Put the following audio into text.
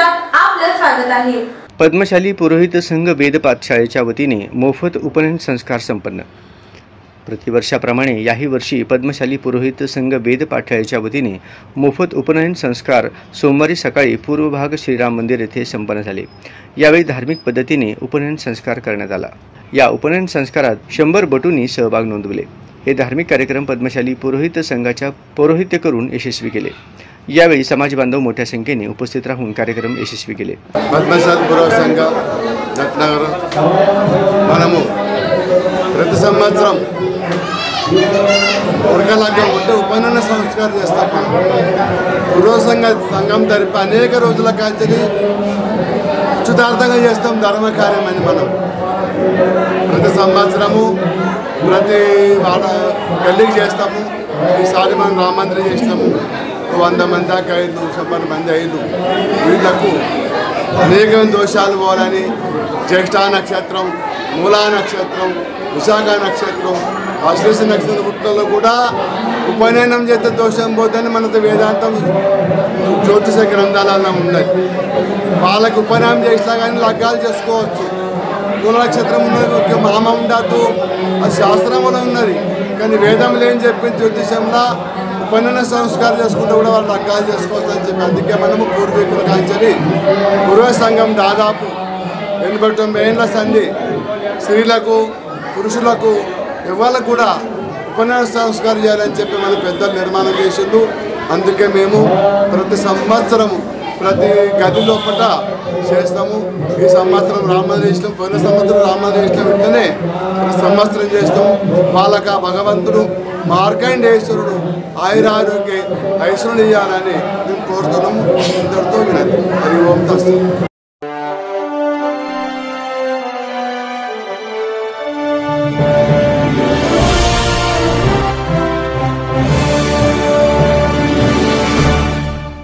क्षेत्रात आपलं स्वागत आहे। पद्मशाली पुरोहित संघ वेद पाठशाळेच्या वतीने मोफत उपनयन संस्कार संपन्न। प्रतिवर्षाप्रमाणे याही वर्षी पद्मशाली पुरोहित संघ वेद पाठशाळेच्या वतीने मोफत उपनयन संस्कार सोमवारी सकाळी पूर्व भाग श्रीराम मंदिर येथे संपन्न झाले। यावेळी धार्मिक पद्धतीने उपनयन संस्कार करण्यात आला। या उपनयन संस्कारात 100 बटूंनी सहभाग नोंदवले। हे धार्मिक कार्यक्रम पद्मशाली पुरोहित संघाच्या पौरोहित्य करून यशस्वी केले। यावेळी समाज बांधव मोठ्या संख्येने उपस्थित राहून कार्यक्रम यशस्वी केले। पद्मशाली पुरोहित संघ रत्नागर మనము ప్రతి సంవత్సరం ఉరకలాగా ఉంటే ఉపనయన సంస్కారం చేస్తాం। పురోహిత సంఘం తరపు అనేక రోజుల కాంచి ఉచితార్థంగా చేస్తాం ధర్మ కార్యమని మనం ప్రతి సంవత్సరము ప్రతి గల్లీకి చేస్తాము। ఈసారి మనం రామ మందిరం చేస్తాము। 100 మంది దాకా 100 మంది అయ్యారు। వీళ్ళకు అనేక దోషాలు పోవాలని జ్యేష్ఠ నక్షత్రం, మూలా నక్షత్రం, విశాఖ నక్షత్రం, ఆశ్లేష నక్షత్రం పుట్టుకలో కూడా ఉపనయనం చేస్తే దోషం పోతుందని మనతో వేదాంతం జ్యోతిష గ్రంథాలలో ఉన్నాయి। వాళ్ళకి ఉపనయనం చేసినా కానీ లగ్గాలు చేసుకోవచ్చు। మూల నక్షత్రం ఉన్నది మామ ఉండద్దు, అది శాస్త్రంలో ఉన్నది। కానీ వేదంలో ఏం చెప్పింది జ్యోతిషంలో ఉపనయన సంస్కారం చేసుకుంటే కూడా వాళ్ళు లగ్గాలు చేసుకోవచ్చు అని చెప్పి అందుకే మనము పూర్వీకుల కాంచని పురోహిత సంఘం దాదాపు 89 ఏళ్ళ సంధి స్త్రీలకు పురుషులకు ఎవరికి కూడా ఉపనయన సంస్కారం చేయాలని చెప్పి మన పెద్దలు నిర్మాణం చేసిండు। అందుకే మేము ప్రతి సంవత్సరము ప్రతి గది లోపల చేస్తాము। ఈ సంవత్సరం రామమందిరం చేస్తాం, పోయిన సంవత్సరం రామమందిరం చేస్తాం, ఇట్లనే ప్రతి సంవత్సరం చేస్తాము। వాళ్ళకి భగవంతుడు మార్కండేశ్వరుడు ఆయురారోగ్య ఐశ్వర్యం ఇవ్వాలని మేము కోరుతున్నాము। ఇంతటితో వినండి। హరి ఓం తస్సు।